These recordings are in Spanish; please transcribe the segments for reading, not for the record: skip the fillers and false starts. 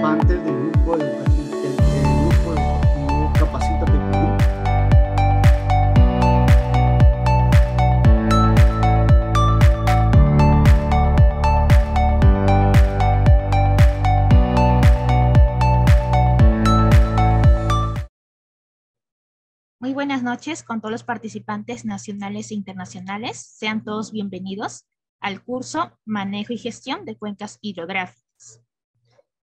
participantes del grupo educativo Capacítate Perú. Muy buenas noches con todos los participantes nacionales e internacionales. Sean todos bienvenidos al curso Manejo y Gestión de Cuencas Hidrográficas.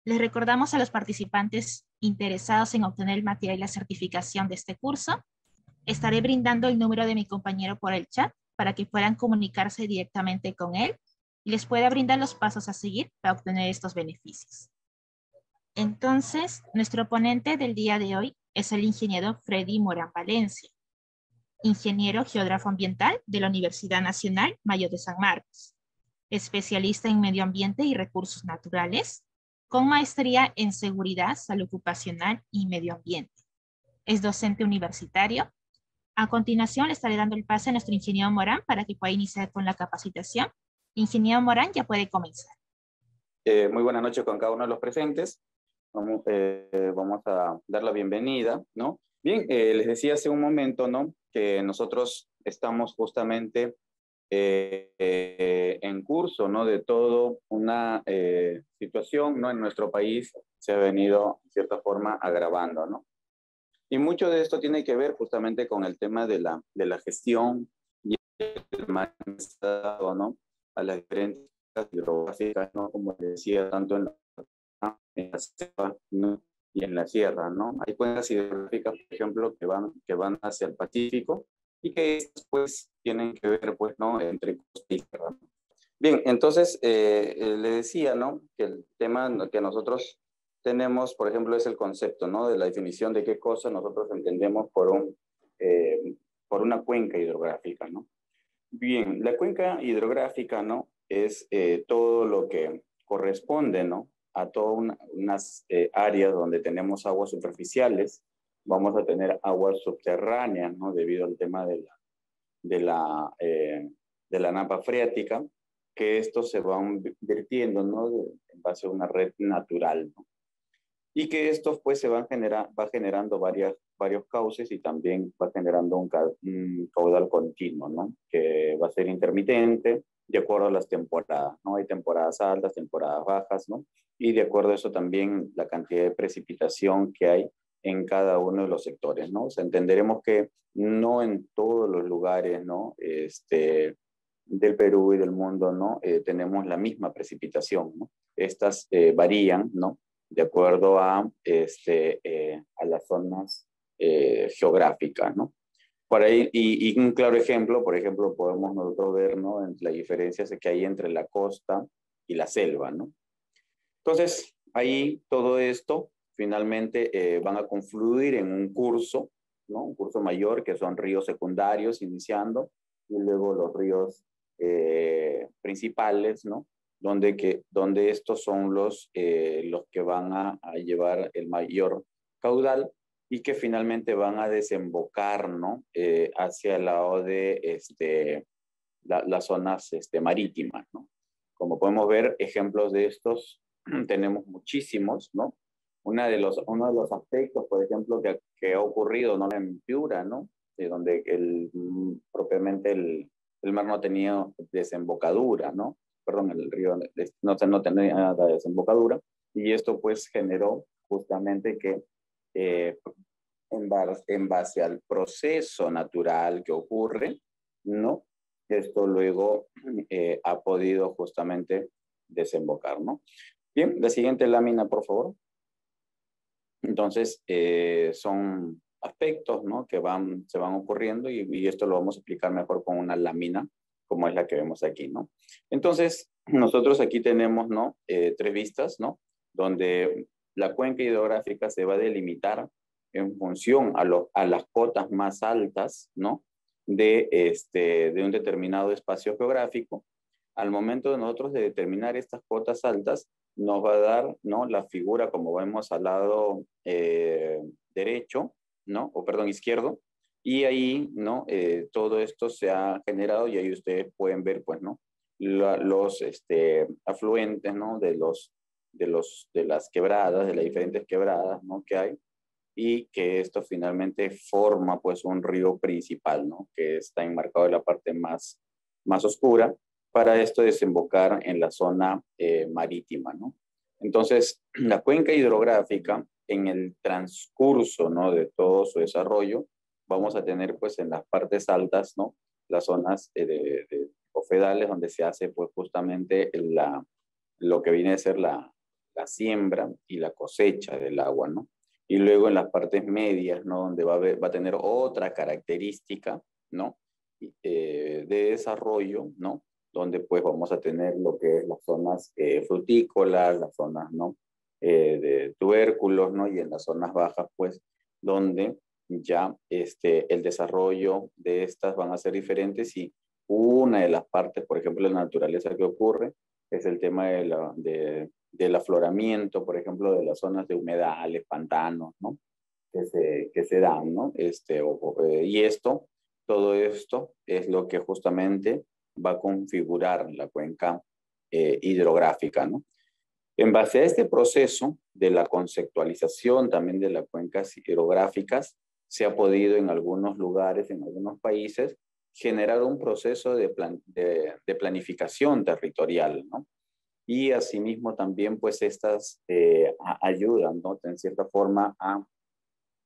Les recordamos a los participantes interesados en obtener el material y la certificación de este curso. Estaré brindando el número de mi compañero por el chat para que puedan comunicarse directamente con él y les pueda brindar los pasos a seguir para obtener estos beneficios. Entonces, nuestro ponente del día de hoy es el ingeniero Freddy Morán Valencia, ingeniero geógrafo ambiental de la Universidad Nacional Mayor de San Marcos, especialista en medio ambiente y recursos naturales, con maestría en seguridad, salud ocupacional y medio ambiente. Es docente universitario. A continuación le estaré dando el pase a nuestro ingeniero Morán para que pueda iniciar con la capacitación. Ingeniero Morán, ya puede comenzar. Muy buenas noches con cada uno de los presentes. Vamos a dar la bienvenida, ¿no? Bien, les decía hace un momento, ¿no?, que nosotros estamos justamente en curso, ¿no?, de toda una situación, ¿no?, en nuestro país se ha venido, de cierta forma, agravando, ¿no? Y mucho de esto tiene que ver justamente con el tema de la gestión y el manejo, ¿no?, a las diferentes hidrográficas, ¿no?, como decía, tanto en la selva, ¿no?, y en la sierra, ¿no? Hay cuencas hidrográficas, por ejemplo, que van hacia el Pacífico y que estas, pues, tienen que ver, pues, ¿no?, entre costa y sierra. Bien, entonces, le decía, ¿no?, que el tema que nosotros tenemos, por ejemplo, es el concepto, ¿no?, de la definición de qué cosa nosotros entendemos por una cuenca hidrográfica, ¿no? Bien, la cuenca hidrográfica, ¿no?, es todo lo que corresponde, ¿no?, a todas unas áreas donde tenemos aguas superficiales. Vamos a tener aguas subterráneas, ¿no?, debido al tema de la napa freática, que estos se van vertiendo, ¿no?, en base a una red natural, ¿no? Y que estos, pues, va generando varios cauces y también va generando un caudal continuo, ¿no?, que va a ser intermitente de acuerdo a las temporadas, ¿no? Hay temporadas altas, temporadas bajas, ¿no? Y de acuerdo a eso también la cantidad de precipitación que hay en cada uno de los sectores, ¿no? O sea, entenderemos que no en todos los lugares, ¿no?, del Perú y del mundo, ¿no?, tenemos la misma precipitación, ¿no? Estas varían, ¿no?, de acuerdo a las zonas geográficas, ¿no? Por ahí, y un claro ejemplo, por ejemplo, podemos nosotros ver, ¿no?, en las diferencias que hay entre la costa y la selva, ¿no? Entonces, ahí todo esto finalmente van a confluir en un curso, ¿no?, un curso mayor, que son ríos secundarios iniciando, y luego los ríos principales, ¿no?, donde estos son los que van a llevar el mayor caudal y que finalmente van a desembocar, ¿no?, hacia el lado de las zonas marítimas, ¿no? Como podemos ver, ejemplos de estos tenemos muchísimos, ¿no? Uno de los aspectos, por ejemplo, que ha ocurrido, ¿no?, en Piura, ¿no?, de donde propiamente el mar no tenía desembocadura, ¿no? Perdón, el río no tenía desembocadura, y esto, pues, generó justamente que en base al proceso natural que ocurre, ¿no?, esto luego ha podido justamente desembocar, ¿no? Bien, la siguiente lámina, por favor. Entonces, son aspectos, ¿no?, que se van ocurriendo y esto lo vamos a explicar mejor con una lámina, como es la que vemos aquí, ¿no? Entonces, nosotros aquí tenemos, ¿no?, tres vistas, ¿no?, donde la cuenca hidrográfica se va a delimitar en función a las cotas más altas, ¿no?, de un determinado espacio geográfico. Al momento de nosotros de determinar estas cotas altas, nos va a dar, ¿no?, la figura, como vemos al lado derecho, ¿no?, o perdón, izquierdo, y ahí, ¿no?, todo esto se ha generado y ahí ustedes pueden ver, pues, ¿no?, los afluentes, ¿no?, de los de las quebradas, de las diferentes quebradas, ¿no? que hay, y que esto finalmente forma pues un río principal, ¿no? que está enmarcado en la parte más oscura, para esto desembocar en la zona marítima, ¿no? Entonces, la cuenca hidrográfica, en el transcurso, ¿no? de todo su desarrollo, vamos a tener pues en las partes altas, ¿no? las zonas de cofedales donde se hace pues justamente lo que viene a ser la siembra y la cosecha del agua, ¿no? Y luego en las partes medias, ¿no? donde va a tener otra característica, ¿no? de desarrollo, ¿no? donde pues vamos a tener lo que es las zonas frutícolas, las zonas, ¿no? de tubérculos, ¿no? Y en las zonas bajas, pues, donde ya el desarrollo de estas van a ser diferentes, y una de las partes, por ejemplo, de la naturaleza que ocurre es el tema del afloramiento, por ejemplo, de las zonas de humedales, pantanos, ¿no? que se dan, ¿no? Y todo esto es lo que justamente va a configurar la cuenca hidrográfica, ¿no? En base a este proceso de la conceptualización también de las cuencas hidrográficas, se ha podido en algunos lugares, en algunos países, generar un proceso de planificación territorial, ¿no? Y asimismo también, pues, estas ayudan, ¿no? En cierta forma a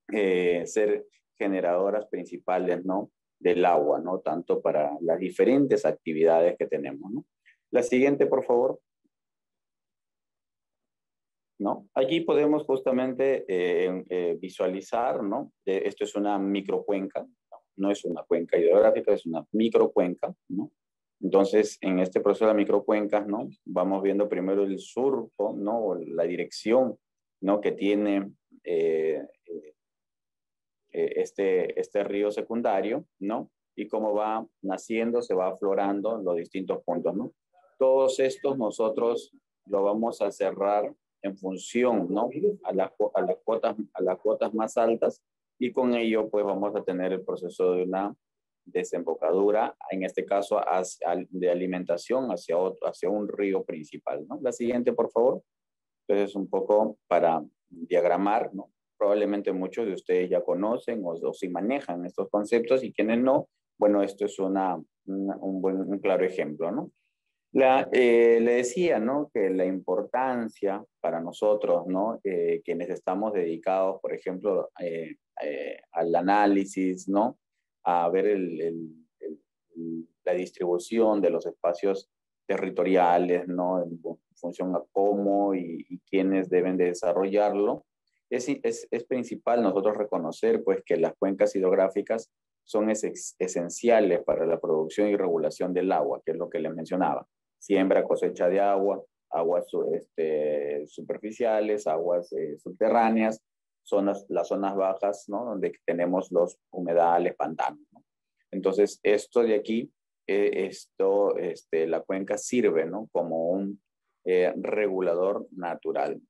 ser generadoras principales, ¿no? Del agua, ¿no? Tanto para las diferentes actividades que tenemos, ¿no? La siguiente, por favor. ¿No? Allí podemos justamente visualizar, ¿no? Esto es una microcuenca, no es una cuenca hidrográfica, es una microcuenca, ¿no? Entonces, en este proceso de microcuencas, ¿no? Vamos viendo primero el surco, ¿no? O la dirección, ¿no? Que tiene este río secundario, ¿no? Y cómo va naciendo, se va aflorando en los distintos puntos, ¿no? Todos estos nosotros lo vamos a cerrar en función, ¿no? A las cuotas más altas, y con ello pues vamos a tener el proceso de una desembocadura, en este caso de alimentación hacia un río principal, ¿no? La siguiente, por favor. Entonces, un poco para diagramar, ¿no? Probablemente muchos de ustedes ya conocen o si manejan estos conceptos, y quienes no, bueno, esto es un claro ejemplo, ¿no? Le decía, ¿no? Que la importancia para nosotros, ¿no? Quienes estamos dedicados, por ejemplo, al análisis, ¿no? A ver la distribución de los espacios territoriales, ¿no? En función a cómo y quiénes deben de desarrollarlo. Es principal nosotros reconocer, pues, que las cuencas hidrográficas son esenciales para la producción y regulación del agua, que es lo que les mencionaba. Siembra, cosecha de agua, aguas superficiales, aguas subterráneas, las zonas bajas, ¿no? Donde tenemos los humedales, pantanos, ¿no? Entonces, esto de aquí, la cuenca sirve, ¿no? Como un regulador natural.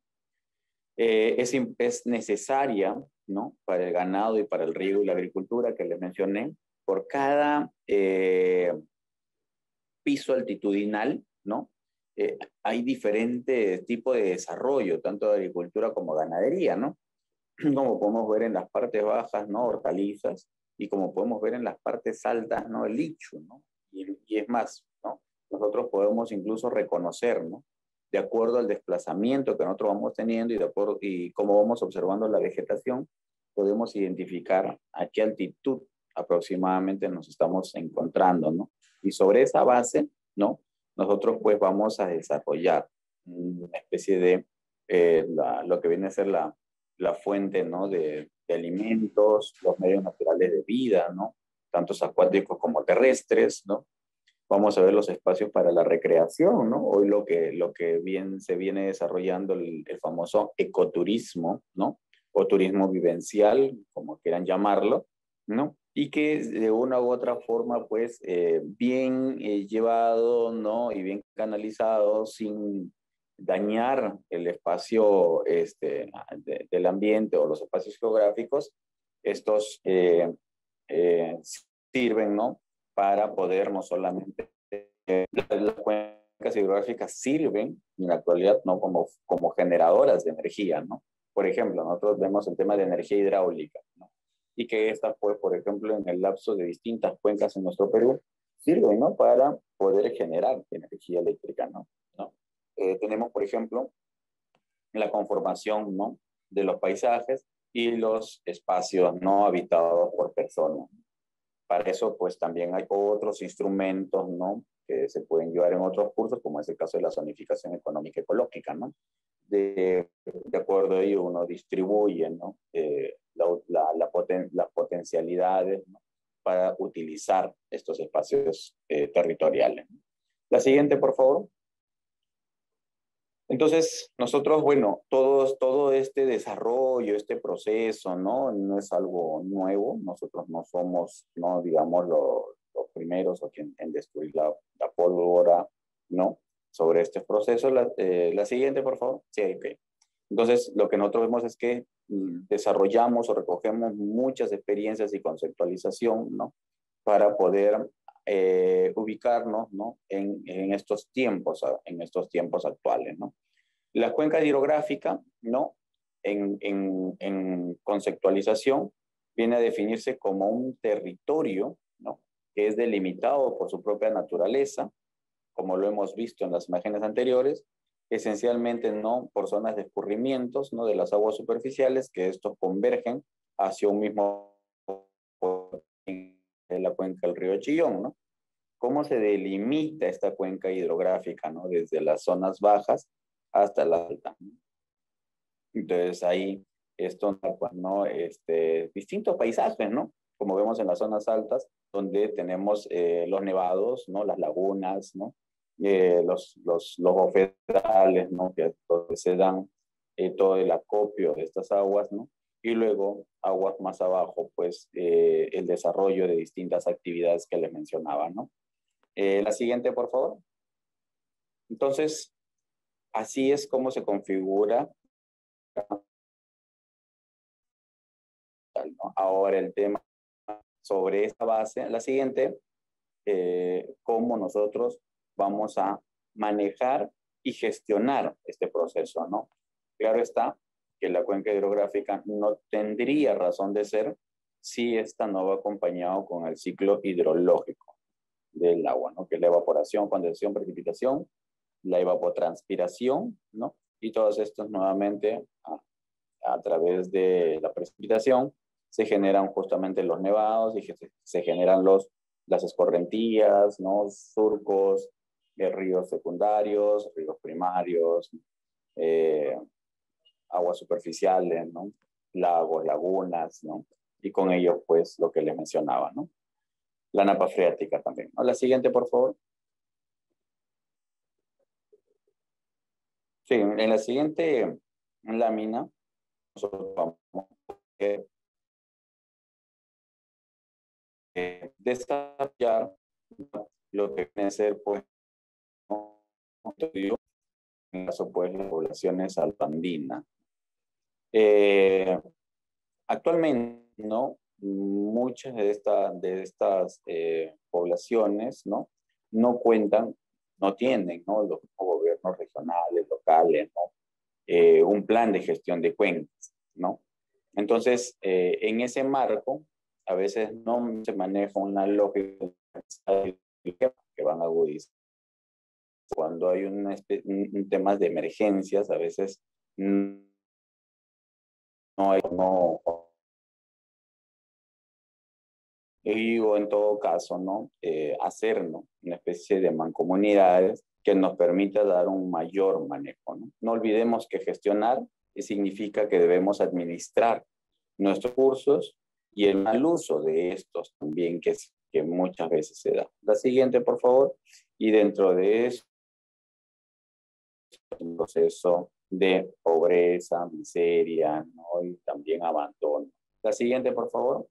Es necesaria, ¿no? Para el ganado y para el riego y la agricultura que les mencioné, por cada piso altitudinal, ¿no? Hay diferentes tipos de desarrollo, tanto de agricultura como ganadería, ¿no? Como podemos ver en las partes bajas, ¿no? Hortalizas, y como podemos ver en las partes altas, ¿no? El licho, ¿no? Y es más, ¿no? Nosotros podemos incluso reconocer, ¿no? De acuerdo al desplazamiento que nosotros vamos teniendo y cómo vamos observando la vegetación, podemos identificar a qué altitud aproximadamente nos estamos encontrando, ¿no? Y sobre esa base, ¿no? Nosotros pues vamos a desarrollar una especie de lo que viene a ser la fuente, ¿no? de alimentos, los medios naturales de vida, ¿no? Tantos acuáticos como terrestres, ¿no? Vamos a ver los espacios para la recreación, ¿no? Hoy lo que bien se viene desarrollando el famoso ecoturismo, ¿no? O turismo vivencial, como quieran llamarlo, ¿no? Y que de una u otra forma, pues, bien llevado, ¿no? Y bien canalizado, sin dañar el espacio del ambiente o los espacios geográficos, estos sirven, ¿no? Para poder no solamente la cuenca cuencas hidrográficas sirven en la actualidad, ¿no? como generadoras de energía, ¿no? Por ejemplo, nosotros vemos el tema de energía hidráulica, ¿no? Y que esta fue, por ejemplo, en el lapso de distintas cuencas en nuestro Perú, sirven, ¿no? Para poder generar energía eléctrica, ¿no? Tenemos, por ejemplo, la conformación, ¿no? De los paisajes y los espacios no habitados por personas. Para eso, pues también hay otros instrumentos, ¿no? Que se pueden llevar en otros cursos, como es el caso de la zonificación económica ecológica, ¿no? De acuerdo a ello, uno distribuye, ¿no? Las potencialidades, ¿no? Para utilizar estos espacios territoriales. La siguiente, por favor. Entonces, nosotros, bueno, todo este desarrollo, este proceso, ¿no? No es algo nuevo. Nosotros no somos, no digamos, los primeros en destruir la pólvora, ¿no? Sobre este proceso. La siguiente, por favor. Sí, ok. Entonces, lo que nosotros vemos es que desarrollamos o recogemos muchas experiencias y conceptualización, ¿no? Para poder ubicarnos, ¿no? en estos tiempos actuales, ¿no? La cuenca hidrográfica, ¿no? En conceptualización, viene a definirse como un territorio, ¿no? Que es delimitado por su propia naturaleza, como lo hemos visto en las imágenes anteriores, esencialmente no por zonas de escurrimientos, ¿no? De las aguas superficiales, que estos convergen hacia un mismo en la cuenca del río Chillón, ¿no? ¿Cómo se delimita esta cuenca hidrográfica, ¿no? Desde las zonas bajas hasta la alta, ¿no? Entonces ahí esto, ¿no? Distintos paisajes, ¿no? Como vemos en las zonas altas, donde tenemos los nevados, ¿no? Las lagunas, ¿no? Los bofedales, ¿no? Donde se dan todo el acopio de estas aguas, ¿no? Y luego, aguas más abajo, pues el desarrollo de distintas actividades que les mencionaba, ¿no? La siguiente, por favor. Entonces, así es como se configura, ¿no? Ahora el tema sobre esta base. La siguiente, cómo nosotros vamos a manejar y gestionar este proceso, ¿no? Claro está que la cuenca hidrográfica no tendría razón de ser si esta no va acompañado con el ciclo hidrológico del agua, ¿no? Que es la evaporación, condensación, precipitación, la evapotranspiración, ¿no? Y todos estos nuevamente a través de la precipitación se generan justamente los nevados y se generan las escorrentías, ¿no? Surcos, ríos secundarios, ríos primarios, aguas superficiales, ¿no? Lagos, lagunas, ¿no? Y con ello, pues, lo que les mencionaba, ¿no? La napa freática también, ¿no? La siguiente, por favor. Sí, en la siguiente lámina, nosotros vamos a desarrollar lo que viene a ser, pues, en el caso, pues, las poblaciones altoandinas. Actualmente, ¿no? Muchas de estas poblaciones, ¿no? No cuentan, no tienen, ¿no? Los gobiernos regionales, locales, ¿no? Un plan de gestión de cuencas, ¿no? Entonces, en ese marco, a veces no se maneja una lógica que van a agudizar. Cuando hay un temas de emergencias, a veces no hay, no, o en todo caso, ¿no? Hacernos una especie de mancomunidades que nos permita dar un mayor manejo, ¿no? No olvidemos que gestionar significa que debemos administrar nuestros recursos y el mal uso de estos también, que muchas veces se da. La siguiente, por favor. Y dentro de eso, un proceso de pobreza, miseria, ¿no? Y también abandono. La siguiente, por favor.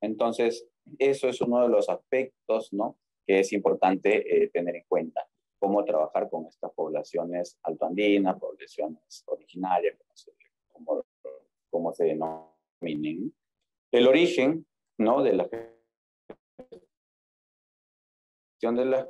Entonces, eso es uno de los aspectos, ¿no? Que es importante tener en cuenta. Cómo trabajar con estas poblaciones altoandinas, poblaciones originarias, como se denominen. El origen, ¿no? De la gestión de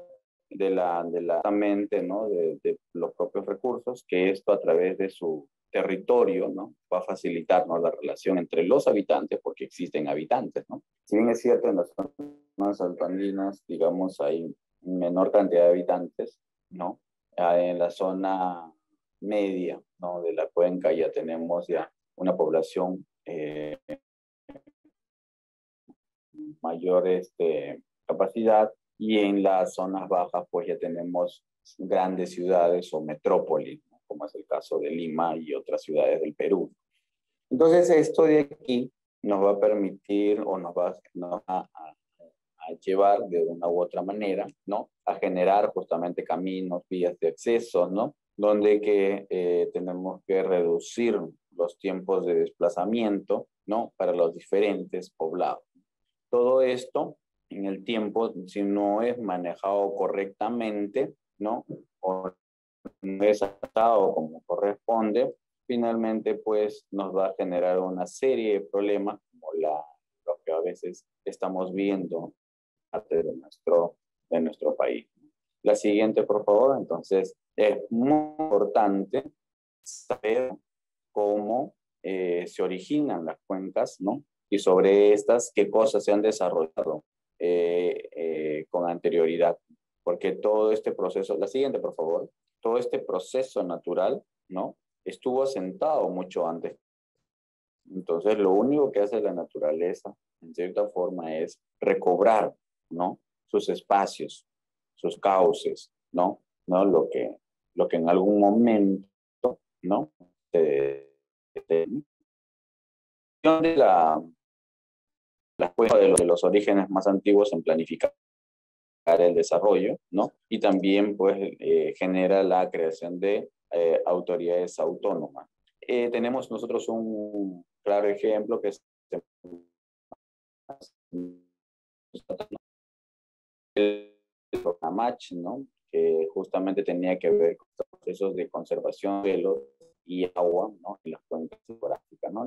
mente, ¿no? De los propios recursos, que esto a través de su territorio, ¿no? Va a facilitarnos la relación entre los habitantes, porque existen habitantes, ¿no? Si bien es cierto, en las zonas altoandinas, digamos, hay menor cantidad de habitantes, ¿no? En la zona media, ¿no? De la cuenca ya tenemos ya una población mayor capacidad, y en las zonas bajas pues ya tenemos grandes ciudades o metrópolis, ¿no? Como es el caso de Lima y otras ciudades del Perú. Entonces esto de aquí nos va a permitir o nos va a llevar de una u otra manera, ¿no? A generar justamente caminos, vías de acceso, ¿no? Donde tenemos que reducir los tiempos de desplazamiento, ¿no? Para los diferentes poblados. Todo esto en el tiempo, si no es manejado correctamente, ¿no? O no es adaptado como corresponde, finalmente pues nos va a generar una serie de problemas como lo que a veces estamos viendo de nuestro país. La siguiente, por favor. Entonces, es muy importante saber cómo se originan las cuencas, ¿no? Y sobre estas, qué cosas se han desarrollado con anterioridad. Porque todo este proceso, la siguiente, por favor, todo este proceso natural, ¿no? Estuvo sentado mucho antes. Entonces, lo único que hace la naturaleza, en cierta forma, es recobrar, ¿no? Sus espacios, sus cauces, ¿no? ¿No? Lo que en algún momento, ¿no? De la cuenta de los orígenes más antiguos en planificar el desarrollo, ¿no? Y también, pues, genera la creación de autoridades autónomas. Tenemos nosotros un claro ejemplo que es el programa, ¿no? Que justamente tenía que ver con procesos de conservación de suelo y agua, ¿no? En las cuencas hidrográficas, ¿no?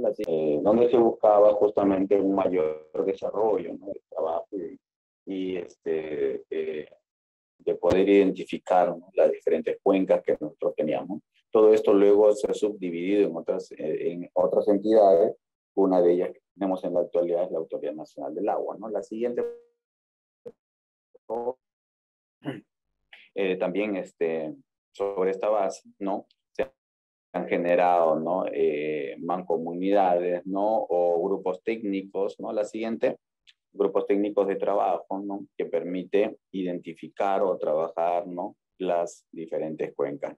Donde se buscaba justamente un mayor desarrollo, ¿no? Del trabajo de poder identificar, ¿no? Las diferentes cuencas que nosotros teníamos. Todo esto luego se ha subdividido en otras entidades. Una de ellas que tenemos en la actualidad es la Autoridad Nacional del Agua, ¿no? La siguiente, también sobre esta base, ¿no? Se han generado, ¿no? Mancomunidades, ¿no? O grupos técnicos, ¿no? La siguiente, grupos técnicos de trabajo, ¿no? Que permite identificar o trabajar, ¿no? Las diferentes cuencas.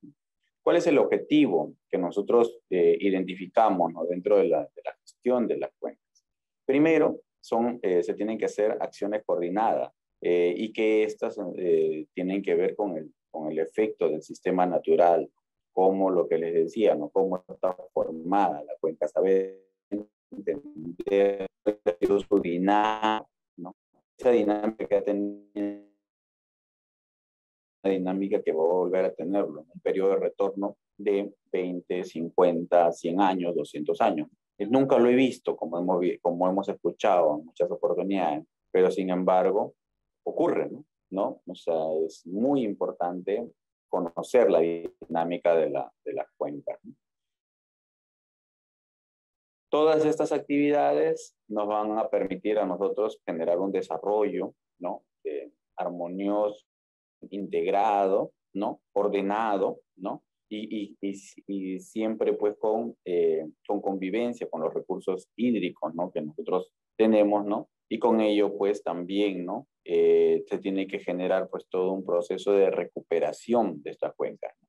¿Cuál es el objetivo que nosotros identificamos, ¿no? Dentro de la gestión de las cuencas? Primero, se tienen que hacer acciones coordinadas y que estas tienen que ver con el efecto del sistema natural, como lo que les decía, ¿no? Cómo está formada la cuenca, saber entender su dinámica, ¿no? Esa dinámica tiene una dinámica que va a volver a tenerlo, un periodo de retorno de 20, 50, 100 años, 200 años. Nunca lo he visto, como hemos escuchado en muchas oportunidades, pero sin embargo ocurre, ¿no? O sea, es muy importante conocer la dinámica de las cuencas, ¿no? Todas estas actividades nos van a permitir a nosotros generar un desarrollo, ¿no? Armonioso, integrado, ¿no? Ordenado, ¿no? Y siempre pues con convivencia con los recursos hídricos, ¿no? Que nosotros tenemos, ¿no? Y con ello pues también, ¿no? Se tiene que generar pues todo un proceso de recuperación de esta cuenca, ¿no?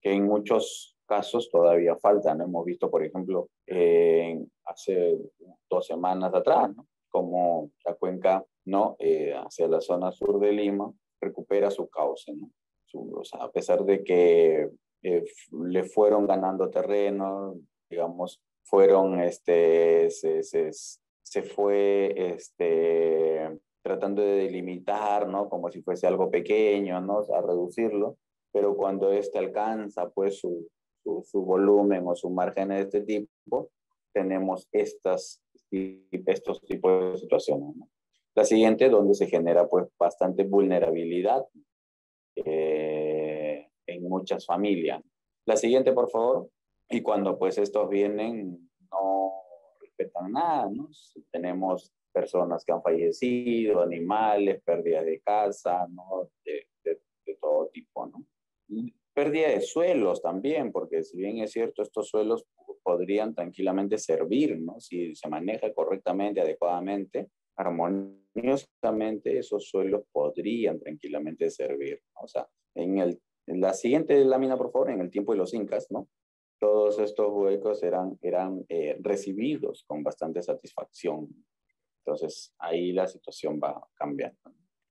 Que en muchos casos todavía falta, ¿no? Hemos visto, por ejemplo, hace 2 semanas atrás, ¿no? Como la cuenca, ¿no? Hacia la zona sur de Lima recupera su cauce, ¿no? O sea, a pesar de que le fueron ganando terreno, digamos, se fue tratando de delimitar, ¿no? Como si fuese algo pequeño, ¿no? O sea, a reducirlo, pero cuando alcanza, pues, su volumen o su margen de este tipo, tenemos estos tipos de situaciones, ¿no? La siguiente, donde se genera, pues, bastante vulnerabilidad en muchas familias. La siguiente, por favor. Y cuando pues estos vienen, no respetan nada, ¿no? Tenemos personas que han fallecido, animales, pérdida de casa, ¿no? De todo tipo, ¿no? Pérdida de suelos también, porque si bien es cierto, estos suelos podrían tranquilamente servir, ¿no? Si se maneja correctamente, adecuadamente, armoniosamente, esos suelos podrían tranquilamente servir, ¿no? O sea, en la siguiente lámina, por favor, en el tiempo de los incas, ¿no? Todos estos huecos eran recibidos con bastante satisfacción. Entonces, ahí la situación va cambiando.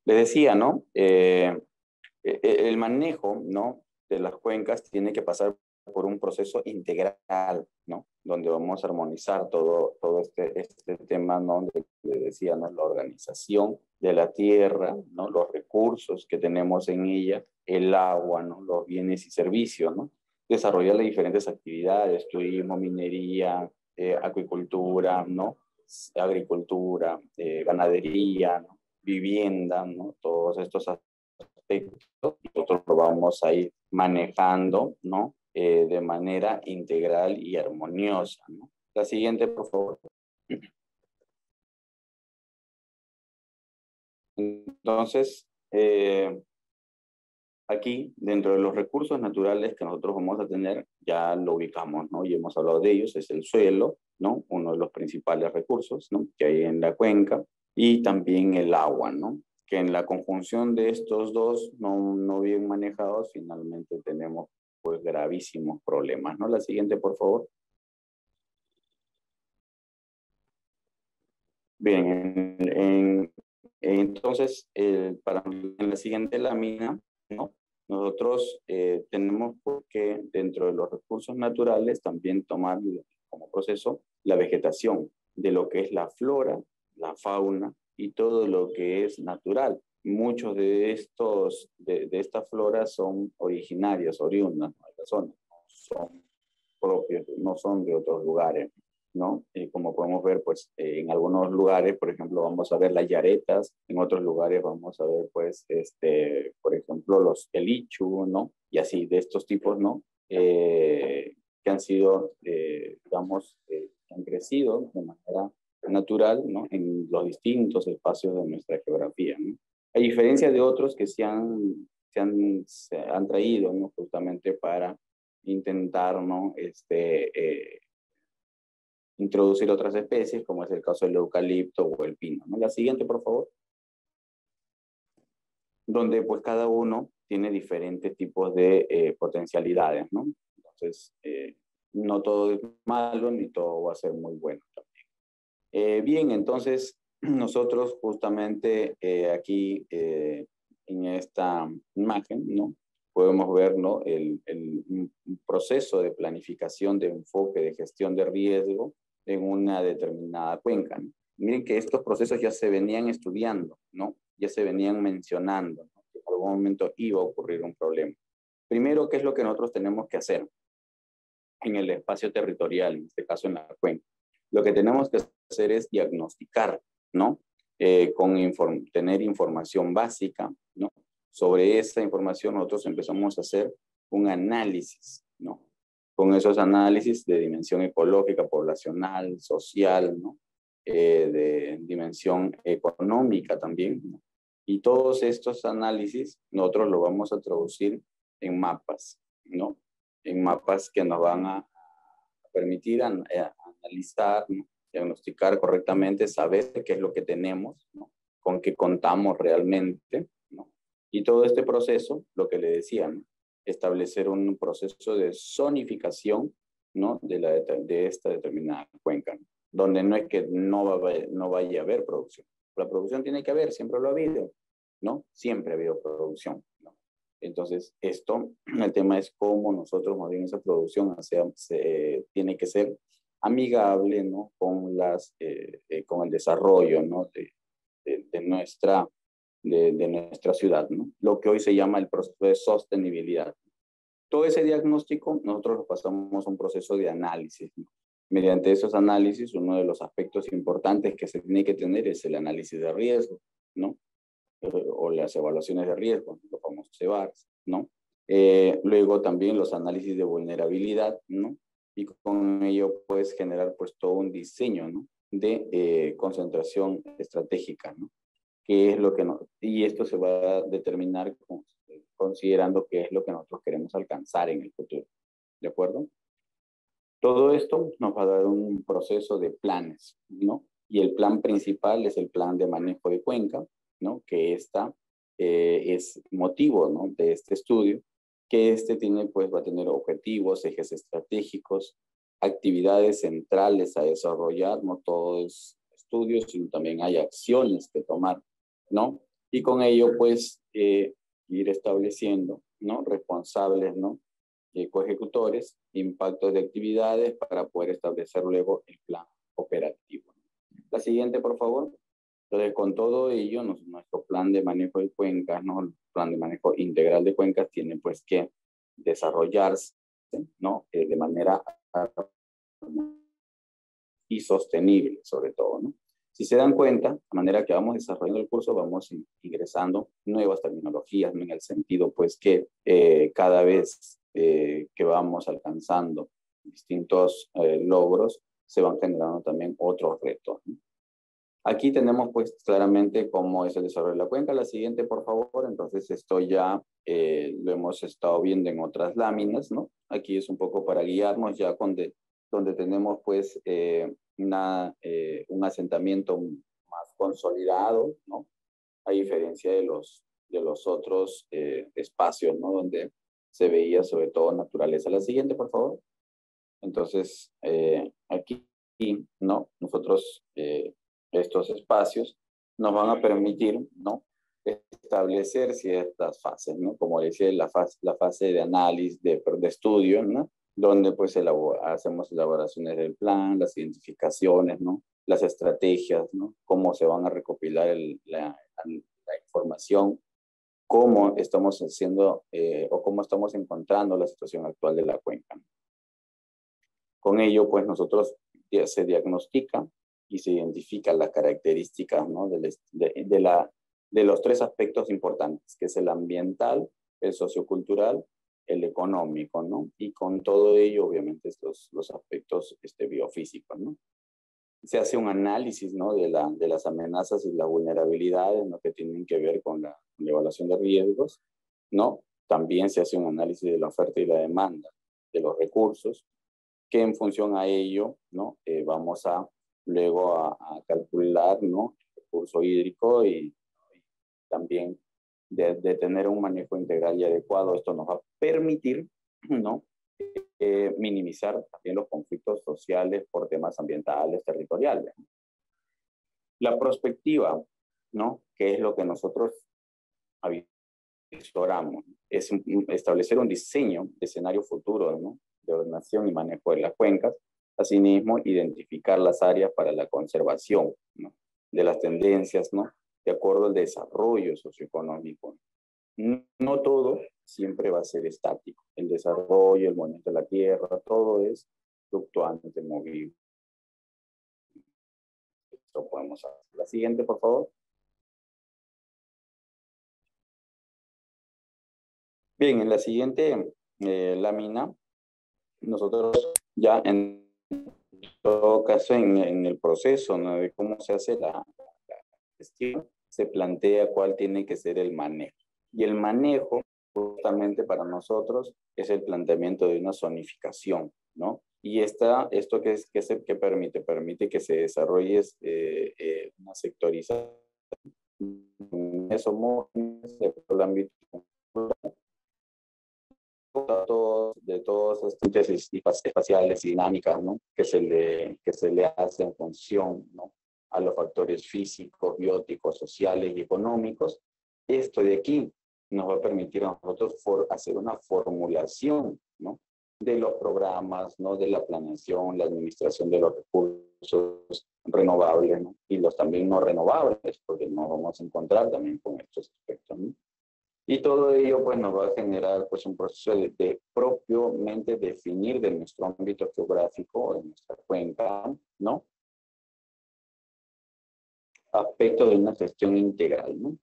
Les decía, ¿no? El manejo, ¿no? De las cuencas tiene que pasar por un proceso integral, ¿no? Donde vamos a armonizar todo este tema, ¿no? Les decía, ¿no? La organización de la tierra, ¿no? Los recursos que tenemos en ella, el agua, ¿no? Los bienes y servicios, ¿no? Desarrollar las diferentes actividades, turismo, minería, acuicultura, ¿no? Agricultura, ganadería, ¿no? Vivienda, ¿no? Todos estos aspectos nosotros lo vamos a ir manejando, ¿no? De manera integral y armoniosa, ¿no? La siguiente, por favor. Entonces, aquí, dentro de los recursos naturales que nosotros vamos a tener, ya lo ubicamos, ¿no? Y hemos hablado de ellos, es el suelo, ¿no? Uno de los principales recursos, ¿no? Que hay en la cuenca, y también el agua, ¿no? Que en la conjunción de estos dos, no bien manejados, finalmente tenemos pues gravísimos problemas, ¿no? La siguiente, por favor. Bien, entonces, en la siguiente lámina, ¿no? Nosotros tenemos que, dentro de los recursos naturales, también tomar como proceso la vegetación de lo que es la flora, la fauna y todo lo que es natural. Muchos de estas floras son originarias, oriundas de la zona, no son propios, no son de otros lugares, ¿no? Como podemos ver, pues en algunos lugares, por ejemplo, vamos a ver las yaretas, en otros lugares vamos a ver, pues, por ejemplo, el ichu, ¿no? Y así, de estos tipos, ¿no? Que han sido, digamos, han crecido de manera natural, ¿no? En los distintos espacios de nuestra geografía, ¿no? A diferencia de otros que se han traído, ¿no? Justamente para intentar, ¿no? Introducir otras especies, como es el caso del eucalipto o el pino, ¿no? La siguiente, por favor. Donde pues cada uno tiene diferentes tipos de potencialidades, ¿no? Entonces, no todo es malo ni todo va a ser muy bueno también. Bien, entonces nosotros justamente aquí en esta imagen, ¿no? Podemos ver, ¿no? el proceso de planificación, de enfoque, de gestión de riesgo en una determinada cuenca, ¿no? Miren que estos procesos ya se venían estudiando, ¿no? Ya se venían mencionando, ¿no? Que en algún momento iba a ocurrir un problema. Primero, ¿qué es lo que nosotros tenemos que hacer en el espacio territorial, en este caso en la cuenca? Lo que tenemos que hacer es diagnosticar, ¿no? Tener información básica, ¿no? Sobre esa información nosotros empezamos a hacer un análisis, ¿no? Con esos análisis de dimensión ecológica, poblacional, social, ¿no? De dimensión económica también, ¿no? Y todos estos análisis nosotros lo vamos a traducir en mapas, ¿no? En mapas que nos van a permitir analizar, ¿no? Diagnosticar correctamente, saber qué es lo que tenemos, ¿no? Con qué contamos realmente, ¿no? Y todo este proceso, lo que le decía, ¿no? Establecer un proceso de zonificación, ¿no? De esta determinada cuenca, ¿no? Donde no es que no vaya a haber producción. La producción tiene que haber, siempre lo ha habido, ¿no? Siempre ha habido producción, ¿no? Entonces, el tema es cómo nosotros, más bien, esa producción tiene que ser amigable, ¿no? Con el desarrollo, ¿no? de nuestra ciudad, ¿no? Lo que hoy se llama el proceso de sostenibilidad. Todo ese diagnóstico nosotros lo pasamos a un proceso de análisis, ¿no? Mediante esos análisis, uno de los aspectos importantes que se tiene que tener es el análisis de riesgo, ¿no? o las evaluaciones de riesgo, los famosos EVARs, ¿no? Luego también los análisis de vulnerabilidad, ¿no? Y con ello puedes generar pues todo un diseño, ¿no? De concentración estratégica, ¿no? ¿Qué es lo que no? Y esto se va a determinar considerando qué es lo que nosotros queremos alcanzar en el futuro, ¿de acuerdo? Todo esto nos va a dar un proceso de planes, ¿no? Y el plan principal es el plan de manejo de cuenca, ¿no? Que es motivo, ¿no? De este estudio, que tiene, pues, va a tener objetivos, ejes estratégicos, actividades centrales a desarrollar, no todo es estudios, sino también hay acciones que tomar, ¿no? Y con ello, pues, ir estableciendo, ¿no? Responsables, ¿no? Coejecutores, impactos de actividades para poder establecer luego el plan operativo. La siguiente, por favor. Entonces, con todo ello, nuestro plan de manejo de cuencas, ¿no? El plan de manejo integral de cuencas tiene pues que desarrollarse, ¿no? De manera y sostenible, sobre todo, ¿no? Si se dan cuenta, a manera que vamos desarrollando el curso, vamos ingresando nuevas terminologías, ¿no? En el sentido, pues, que cada vez que vamos alcanzando distintos logros, se van generando también otros retos, ¿no? Aquí tenemos, pues, claramente cómo es el desarrollo de la cuenca. La siguiente, por favor. Entonces, esto ya lo hemos estado viendo en otras láminas, ¿no? Aquí es un poco para guiarnos ya donde tenemos, pues, un asentamiento más consolidado, ¿no? A diferencia de los otros espacios, ¿no? Donde se veía sobre todo naturaleza. La siguiente, por favor. Entonces, aquí, ¿no? Nosotros, estos espacios nos van a permitir, ¿no? Establecer ciertas fases, ¿no? Como decía, la fase de análisis, de estudio, ¿no? Donde pues hacemos elaboraciones del plan, las identificaciones, ¿no? Las estrategias, ¿no? Cómo se van a recopilar la información, cómo estamos haciendo o cómo estamos encontrando la situación actual de la cuenca. Con ello, pues nosotros se diagnostica y se identifican las características, ¿no? de los tres aspectos importantes, que es el ambiental, el sociocultural, el económico, ¿no? Y con todo ello, obviamente, los aspectos biofísicos, ¿no? Se hace un análisis, ¿no? de las amenazas y las vulnerabilidades, ¿no? Que tienen que ver con la evaluación de riesgos, ¿no? También se hace un análisis de la oferta y la demanda de los recursos, que en función a ello, ¿no? Vamos luego a calcular, ¿no? El recurso hídrico y también de tener un manejo integral y adecuado. Esto nos va a permitir, ¿no? Minimizar también los conflictos sociales por temas ambientales, territoriales. La prospectiva, ¿no? Que es lo que nosotros exploramos, es establecer un diseño de escenario futuro, ¿no? De ordenación y manejo de las cuencas. Asimismo, identificar las áreas para la conservación, ¿no? De las tendencias, ¿no? De acuerdo al desarrollo socioeconómico. No todo siempre va a ser estático. El desarrollo, el movimiento de la tierra, todo es fluctuante, movible. Esto podemos hacer. La siguiente, por favor. Bien, en la siguiente lámina, nosotros ya en todo caso en el proceso, ¿no? De cómo se hace la gestión, se plantea cuál tiene que ser el manejo. Y el manejo, justamente para nosotros, es el planteamiento de una zonificación, ¿no? Y esto ¿qué permite? Permite que se desarrolle una sectorización de todo el ámbito de todas estas espaciales y dinámicas, ¿no? que se le hace en función, ¿no? A los factores físicos, bióticos, sociales y económicos. Esto de aquí nos va a permitir a nosotros hacer una formulación, ¿no? De los programas, ¿no? De la planeación, la administración de los recursos renovables, ¿no? Y los también no renovables, porque nos vamos a encontrar también con estos aspectos, ¿no? Y todo ello pues nos va a generar pues un proceso de propiamente definir de nuestro ámbito geográfico, de nuestra cuenca, ¿no? Aspecto de una gestión integral, ¿no?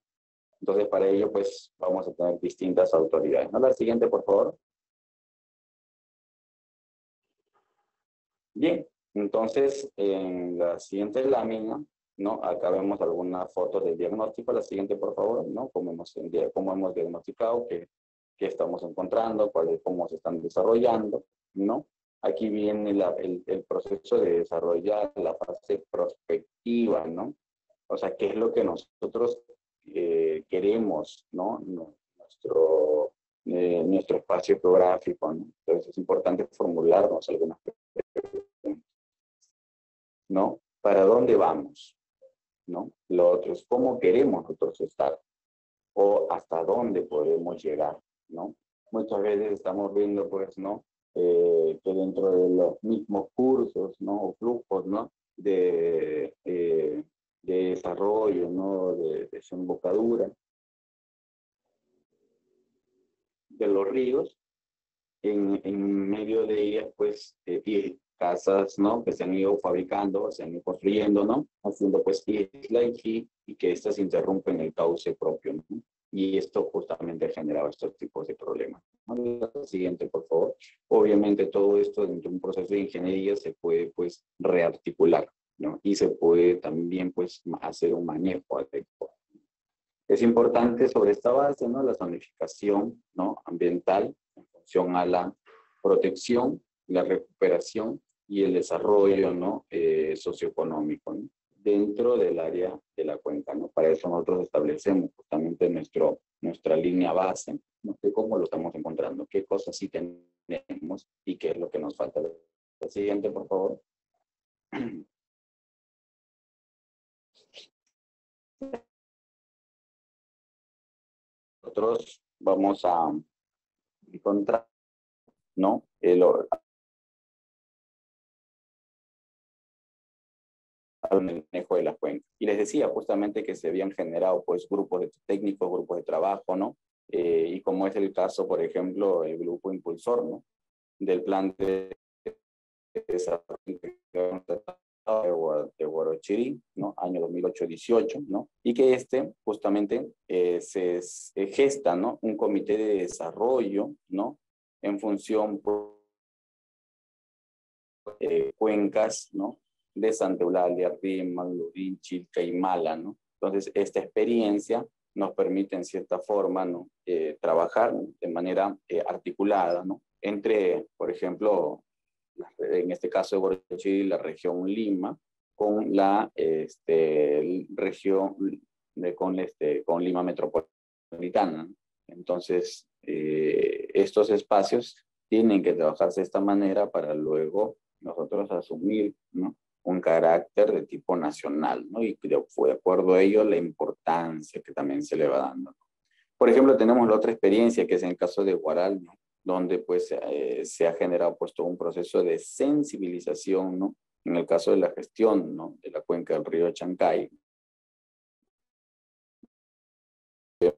Entonces, para ello, pues, vamos a tener distintas autoridades, ¿no? La siguiente, por favor. Bien, entonces, en la siguiente lámina, ¿no? Acá vemos algunas fotos del diagnóstico. La siguiente, por favor, ¿no? Cómo hemos diagnosticado, qué estamos encontrando, cómo se están desarrollando, ¿no? Aquí viene el proceso de desarrollar la fase prospectiva, ¿no? O sea, qué es lo que nosotros queremos, ¿no? Nuestro espacio geográfico, ¿no? Entonces es importante formularnos algunas preguntas, ¿no? ¿Para dónde vamos? ¿No? Lo otro es cómo queremos nosotros estar o hasta dónde podemos llegar, ¿no? Muchas veces estamos viendo, pues, ¿no? Que dentro de los mismos cursos, ¿no? O flujos, ¿no? De desarrollo, ¿no? De desembocadura de los ríos, en medio de ellas, pues, y casas, ¿no? Que se han ido fabricando, se han ido construyendo, ¿no? Haciendo, pues, isla y que estas interrumpen el cauce propio, ¿no? Y esto justamente ha generado estos tipos de problemas. La siguiente, por favor. Obviamente todo esto dentro de un proceso de ingeniería se puede, pues, rearticular, ¿no? Y se puede también, pues, hacer un manejo adecuado. Es importante sobre esta base, ¿no? La zonificación, ¿no? Ambiental en función a la protección, la recuperación y el desarrollo, ¿no? Socioeconómico, ¿no? Dentro del área de la cuenca, ¿no? Para eso nosotros establecemos justamente nuestra línea base, ¿no? De cómo lo estamos encontrando, qué cosas sí tenemos y qué es lo que nos falta. La siguiente, por favor. Nosotros vamos a encontrar, ¿no? Al manejo de las cuencas. Y les decía justamente que se habían generado, pues, grupos de técnicos, grupos de trabajo, ¿no? Y como es el caso, por ejemplo, el grupo impulsor, ¿no? Del plan de desarrollo de Huarochirí, ¿no? Año 2008-18, ¿no? Y que justamente, se gesta, ¿no? Un comité de desarrollo, ¿no? En función, cuencas, ¿no? De Santa Eulalia, Rima, Lurín, Chilca y Mala, ¿no? Entonces, esta experiencia nos permite, en cierta forma, ¿no? Trabajar de manera articulada, ¿no? Entre, por ejemplo, en este caso de Huarochirí, la región Lima, con la región con Lima metropolitana, ¿no? Entonces, estos espacios tienen que trabajarse de esta manera para luego nosotros asumir, ¿no? Un carácter de tipo nacional, ¿no? Y de acuerdo a ello, la importancia que también se le va dando. Por ejemplo, tenemos la otra experiencia, que es en el caso de Huaral, ¿no? Donde, pues, se ha generado, pues, todo un proceso de sensibilización, ¿no? En el caso de la gestión, ¿no? De la cuenca del río Chancay.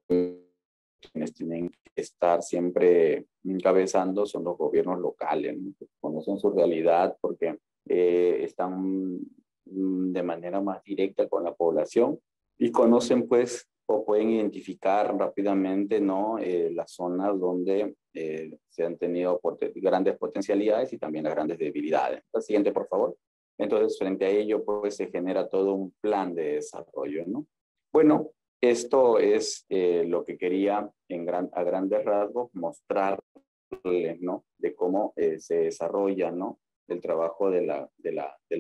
Quienes tienen que estar siempre encabezando son los gobiernos locales, ¿no? Que conocen su realidad porque están de manera más directa con la población y conocen, pues, o pueden identificar rápidamente, ¿no? Las zonas donde se han tenido grandes potencialidades y también las grandes debilidades. La siguiente, por favor. Entonces, frente a ello, pues, se genera todo un plan de desarrollo, ¿no? Bueno, esto es lo que quería a grandes rasgos mostrarles, ¿no? De cómo se desarrolla, ¿no? El trabajo del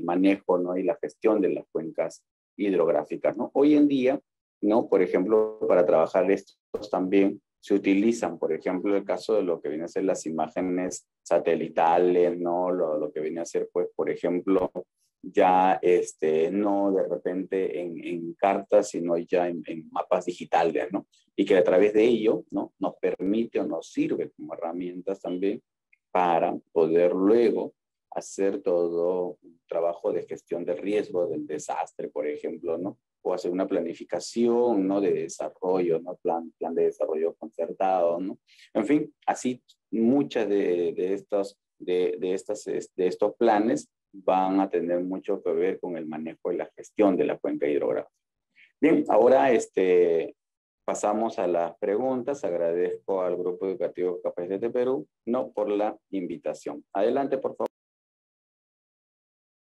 manejo, ¿no? Y la gestión de las cuencas hidrográficas, ¿no? Hoy en día, ¿no? Por ejemplo, para trabajar estos también se utilizan, por ejemplo, el caso de lo que viene a ser las imágenes satelitales, ¿no? Lo que viene a ser, pues, por ejemplo, ya no de repente en cartas, sino ya en mapas digitales, ¿no? Y que a través de ello, ¿no? Nos permite o nos sirve como herramientas también para poder luego hacer todo un trabajo de gestión de riesgo del desastre, por ejemplo, ¿no? O hacer una planificación, ¿no? De desarrollo, ¿no? Plan de desarrollo concertado, ¿no? En fin, así muchas de estos planes van a tener mucho que ver con el manejo y la gestión de la cuenca hidrográfica. Bien, ahora pasamos a las preguntas. Agradezco al Grupo Educativo Capacidad de Perú, no, por la invitación. Adelante, por favor.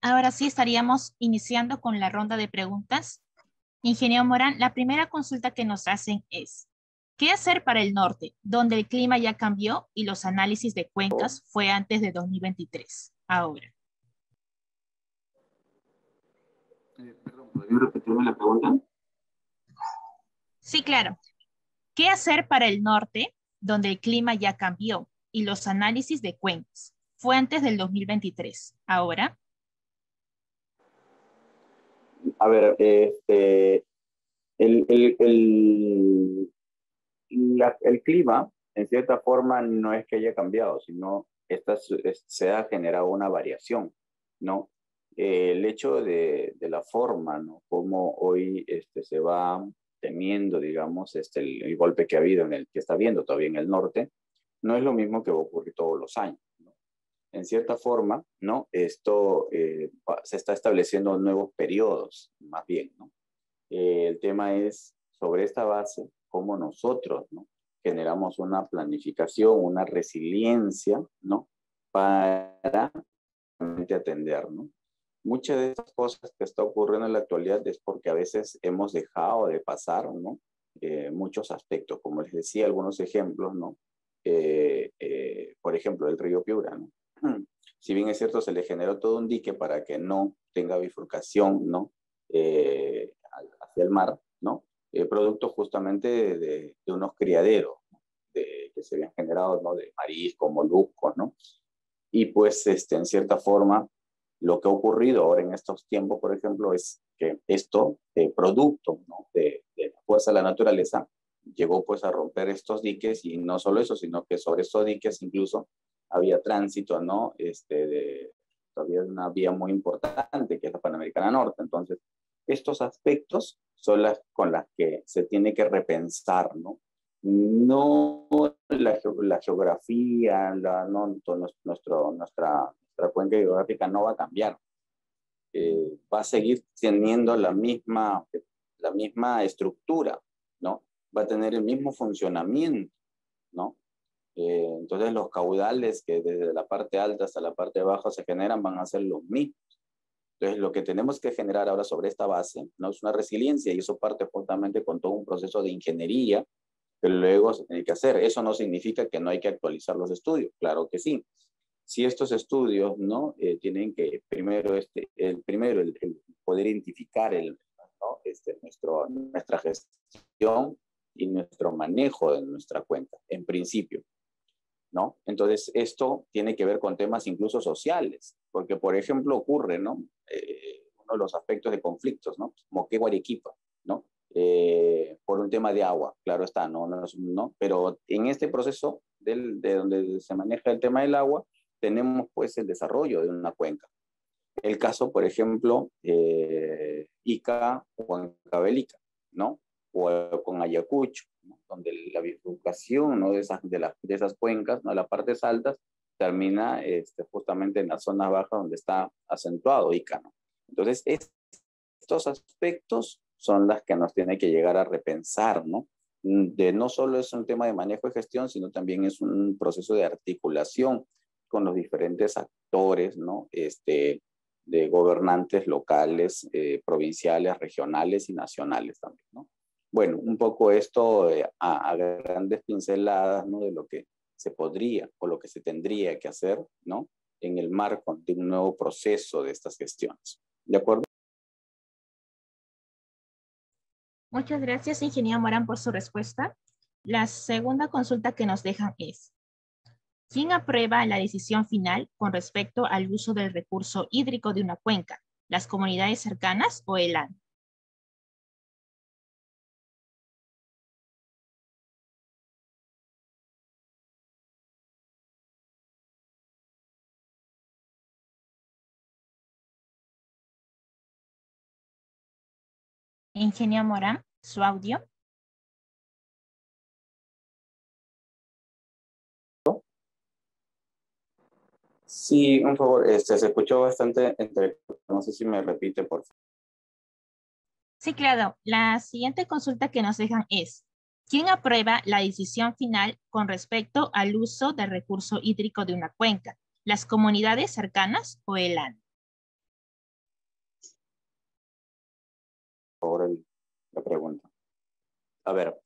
Ahora sí estaríamos iniciando con la ronda de preguntas. Ingeniero Morán, la primera consulta que nos hacen es, ¿qué hacer para el norte, donde el clima ya cambió y los análisis de cuencas fue antes de 2023? Ahora. Perdón, ¿podría repetirme la pregunta? Sí, claro. ¿Qué hacer para el norte, donde el clima ya cambió y los análisis de cuencas fue antes del 2023? Ahora. A ver, el, el, el, el clima, en cierta forma, no es que haya cambiado, sino se ha generado una variación, ¿no? El hecho de la forma, ¿no? Como hoy se va teniendo, digamos, el golpe que ha habido, que está habiendo todavía en el norte, no es lo mismo que va a ocurrir todos los años, ¿no? En cierta forma, ¿no? Esto se está estableciendo nuevos periodos, más bien, ¿no? El tema es, sobre esta base, cómo nosotros, ¿no? Generamos una planificación, una resiliencia, ¿no? Para atender, ¿no? Muchas de estas cosas que está ocurriendo en la actualidad es porque a veces hemos dejado de pasar, ¿no? Muchos aspectos, como les decía, algunos ejemplos, ¿no? Por ejemplo, el río Piura, ¿no? Si bien es cierto, se le generó todo un dique para que no tenga bifurcación, ¿no? Hacia el mar, ¿no? Producto justamente de unos criaderos, ¿no? Que se habían generado, ¿no? De marisco, moluscos, ¿no? Y pues, en cierta forma, lo que ha ocurrido ahora en estos tiempos, por ejemplo, es que esto, producto, ¿no? de la fuerza de la naturaleza, llegó pues a romper estos diques, y no solo eso, sino que sobre estos diques incluso había tránsito, ¿no? Todavía una vía muy importante, que es la Panamericana Norte. Entonces, estos aspectos son las con las que se tiene que repensar, ¿no? No la geografía, nuestra cuenca geográfica no va a cambiar. Va a seguir teniendo la misma estructura, ¿no? Va a tener el mismo funcionamiento, ¿no? Entonces los caudales que desde la parte alta hasta la parte baja se generan van a ser los mismos. Entonces lo que tenemos que generar ahora sobre esta base, ¿no? Es una resiliencia, y eso parte justamente con todo un proceso de ingeniería que luego se tiene que hacer. Eso no significa que no hay que actualizar los estudios, claro que sí. Si estos estudios, ¿no? Tienen que primero, el poder identificar ¿no? nuestra gestión y nuestro manejo de nuestra cuenta, en principio, ¿no? Entonces, esto tiene que ver con temas incluso sociales, porque, por ejemplo, ocurre, ¿no? Uno de los aspectos de conflictos, ¿no? Moquegua Arequipa, ¿no? Por un tema de agua, claro está, ¿no? Pero en este proceso de donde se maneja el tema del agua, tenemos pues el desarrollo de una cuenca. El caso, por ejemplo, Ica o Huancavelica, ¿no? O con Ayacucho, ¿no? Donde la bifurcación, ¿no? de esas cuencas, ¿no? Las partes altas, termina justamente en la zona baja donde está acentuado Ica, ¿no? Entonces, estos aspectos son las que nos tiene que llegar a repensar, ¿no? No solo es un tema de manejo y gestión, sino también es un proceso de articulación con los diferentes actores, ¿no? De gobernantes locales, provinciales, regionales y nacionales también, ¿no? Bueno, un poco esto a grandes pinceladas, ¿no? De lo que se podría o lo que se tendría que hacer, ¿no? En el marco de un nuevo proceso de estas gestiones. ¿De acuerdo? Muchas gracias, ingeniero Morán, por su respuesta. La segunda consulta que nos dejan es, ¿quién aprueba la decisión final con respecto al uso del recurso hídrico de una cuenca? ¿Las comunidades cercanas o el AN? Ingeniero Morán, su audio. Sí, un favor, se escuchó bastante entre, no sé si me repite, por favor. Sí, claro. La siguiente consulta que nos dejan es, ¿Quién aprueba la decisión final con respecto al uso del recurso hídrico de una cuenca? ¿Las comunidades cercanas o el ANE? Ahora la pregunta. A ver,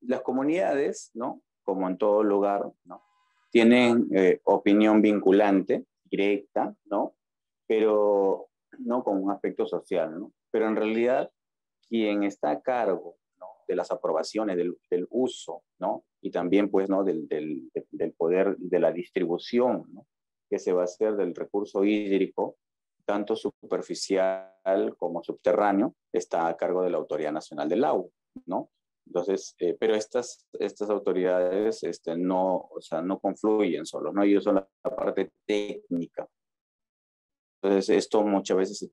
las comunidades, ¿no? Como en todo lugar, ¿no? Tienen opinión vinculante, directa, ¿no? Pero no con un aspecto social, ¿no? Pero en realidad, quien está a cargo, ¿no? De las aprobaciones, del uso, ¿no? Y también, pues, ¿no? Del poder de la distribución, ¿no? Que se va a hacer del recurso hídrico, tanto superficial como subterráneo, está a cargo de la Autoridad Nacional del Agua, ¿no? Entonces, pero estas autoridades no, o sea, no confluyen solo, ¿no? Ellos son la parte técnica. Entonces, esto muchas veces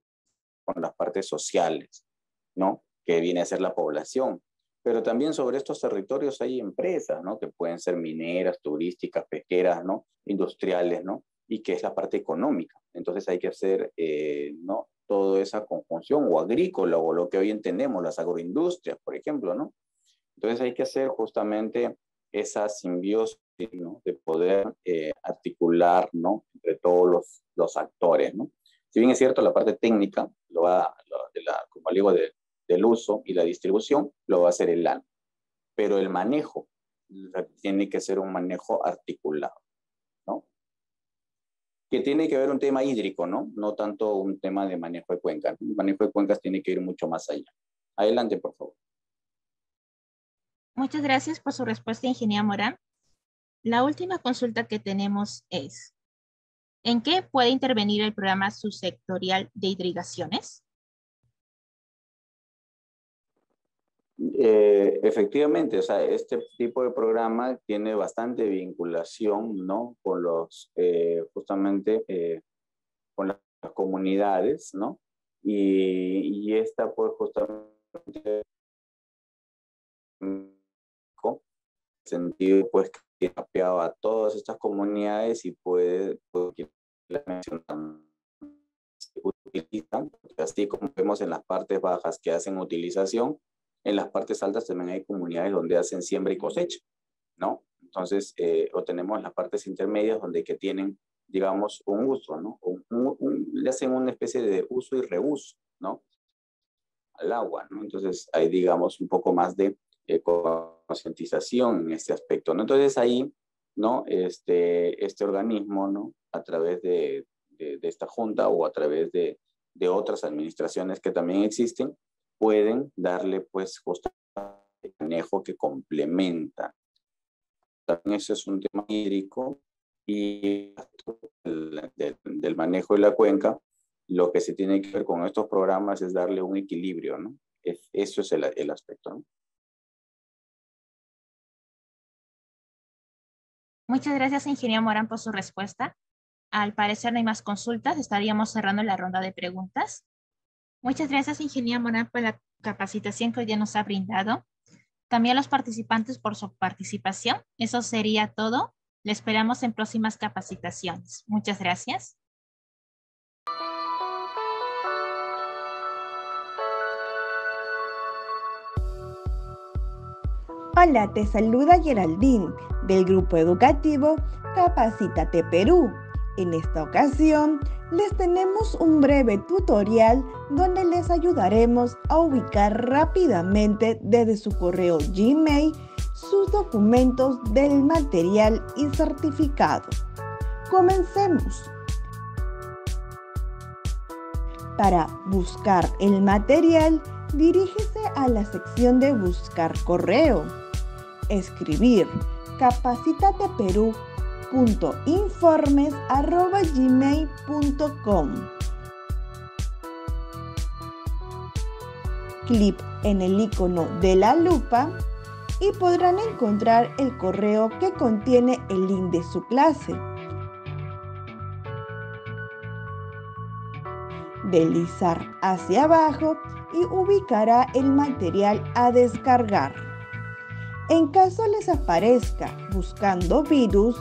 con las partes sociales, ¿no? Que viene a ser la población. Pero también sobre estos territorios hay empresas, ¿no? Que pueden ser mineras, turísticas, pesqueras, ¿no? Industriales, ¿no? Y que es la parte económica. Entonces hay que hacer, ¿no? Toda esa conjunción, o agrícola, o lo que hoy entendemos, las agroindustrias, por ejemplo, ¿no? Entonces hay que hacer justamente esa simbiosis, ¿no? De poder articular, ¿no? Entre todos los actores, ¿no? Si bien es cierto, la parte técnica, como digo, del uso y la distribución, lo va a hacer el ANE. Pero el manejo tiene que ser un manejo articulado, ¿no? Que tiene que ver un tema hídrico, ¿no? No tanto un tema de manejo de cuencas. El manejo de cuencas tiene que ir mucho más allá. Adelante, por favor. Muchas gracias por su respuesta, ingeniera Morán. La última consulta que tenemos es, ¿en qué puede intervenir el programa subsectorial de irrigaciones? Efectivamente, o sea, este tipo de programa tiene bastante vinculación, ¿no? Con justamente con las comunidades, ¿no? Y esta, pues, justamente sentido, pues, que mapeaba a todas estas comunidades y puede utilizan, así como vemos en las partes bajas que hacen utilización, en las partes altas también hay comunidades donde hacen siembra y cosecha, ¿no? Entonces, o tenemos las partes intermedias donde que tienen, digamos, un uso, ¿no? Le hacen una especie de uso y reuso, ¿no? Al agua, ¿no? Entonces, hay, digamos, un poco más de concientización en este aspecto, ¿no? Entonces, ahí, ¿no? Este organismo, ¿no? A través de esta junta o a través de otras administraciones que también existen, pueden darle, pues, justamente el manejo que complementa. También eso es un tema hídrico y del manejo de la cuenca, lo que se tiene que ver con estos programas es darle un equilibrio, ¿no? Eso es el aspecto, ¿no? Muchas gracias, ingeniero Morán, por su respuesta. Al parecer no hay más consultas, estaríamos cerrando la ronda de preguntas. Muchas gracias, ingeniero Morán, por la capacitación que hoy día nos ha brindado. También a los participantes por su participación. Eso sería todo. Le esperamos en próximas capacitaciones. Muchas gracias. Hola, te saluda Geraldine del grupo educativo Capacítate Perú. En esta ocasión les tenemos un breve tutorial donde les ayudaremos a ubicar rápidamente desde su correo Gmail sus documentos del material y certificado. Comencemos. Para buscar el material, dirígese a la sección de Buscar correo. Escribir capacitateperú.informes@gmail.com. Clic en el icono de la lupa y podrán encontrar el correo que contiene el link de su clase. Deslizar hacia abajo y ubicará el material a descargar. En caso les aparezca buscando virus,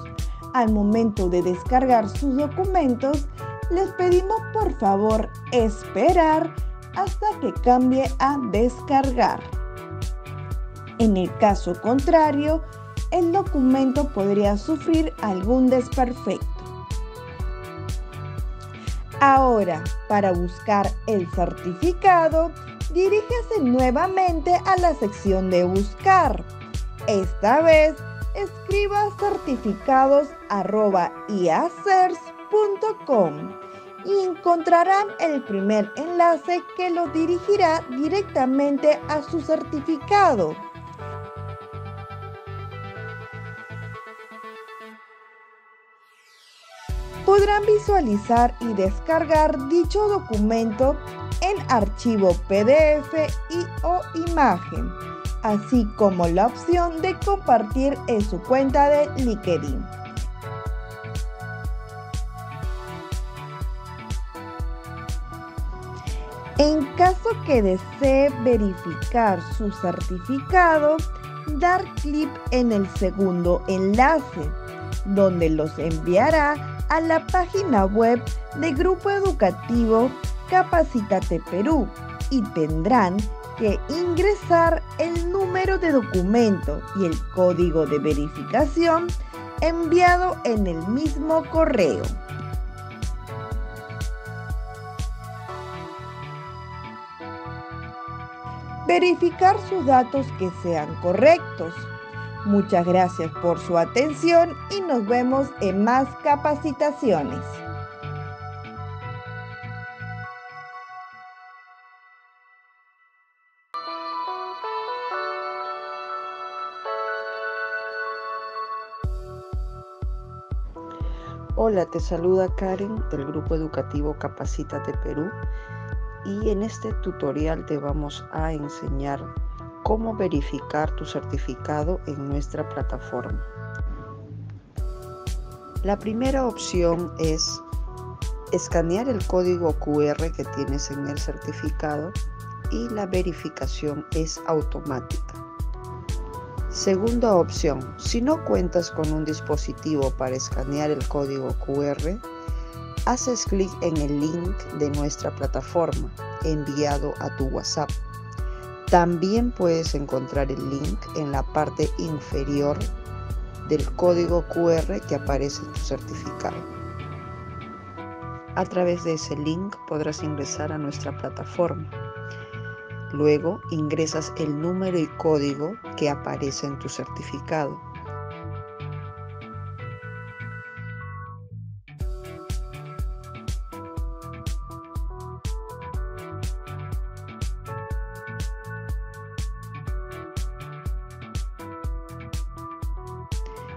al momento de descargar sus documentos, les pedimos por favor esperar hasta que cambie a descargar. En el caso contrario, el documento podría sufrir algún desperfecto. Ahora, para buscar el certificado, dirígese nuevamente a la sección de buscar. Esta vez, escriba certificados@iacers.com y encontrarán el primer enlace que lo dirigirá directamente a su certificado. Podrán visualizar y descargar dicho documento en archivo PDF o imagen, así como la opción de compartir en su cuenta de LinkedIn. En caso que desee verificar su certificado, dar clic en el segundo enlace, donde los enviará a la página web del Grupo Educativo Capacítate Perú y tendrán que ingresar el número de documento y el código de verificación enviado en el mismo correo. Verificar sus datos que sean correctos. Muchas gracias por su atención y nos vemos en más capacitaciones. Hola, te saluda Karen del Grupo Educativo Capacítate Perú y en este tutorial te vamos a enseñar cómo verificar tu certificado en nuestra plataforma. La primera opción es escanear el código QR que tienes en el certificado y la verificación es automática. Segunda opción, si no cuentas con un dispositivo para escanear el código QR, haces clic en el link de nuestra plataforma enviado a tu WhatsApp. También puedes encontrar el link en la parte inferior del código QR que aparece en tu certificado. A través de ese link podrás ingresar a nuestra plataforma. Luego ingresas el número y código que aparece en tu certificado.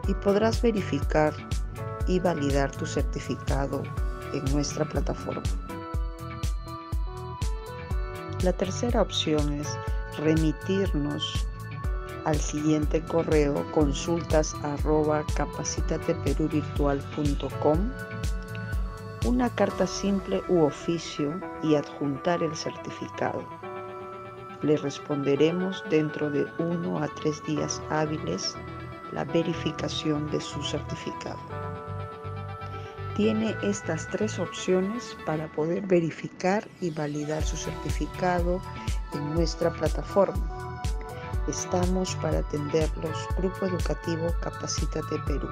Y podrás verificar y validar tu certificado en nuestra plataforma. La tercera opción es remitirnos al siguiente correo consultas@capacitateperuvirtual.com una carta simple u oficio y adjuntar el certificado. Le responderemos dentro de 1 a 3 días hábiles la verificación de su certificado. Tiene estas 3 opciones para poder verificar y validar su certificado en nuestra plataforma. Estamos para atenderlos. Grupo Educativo Capacítate Perú.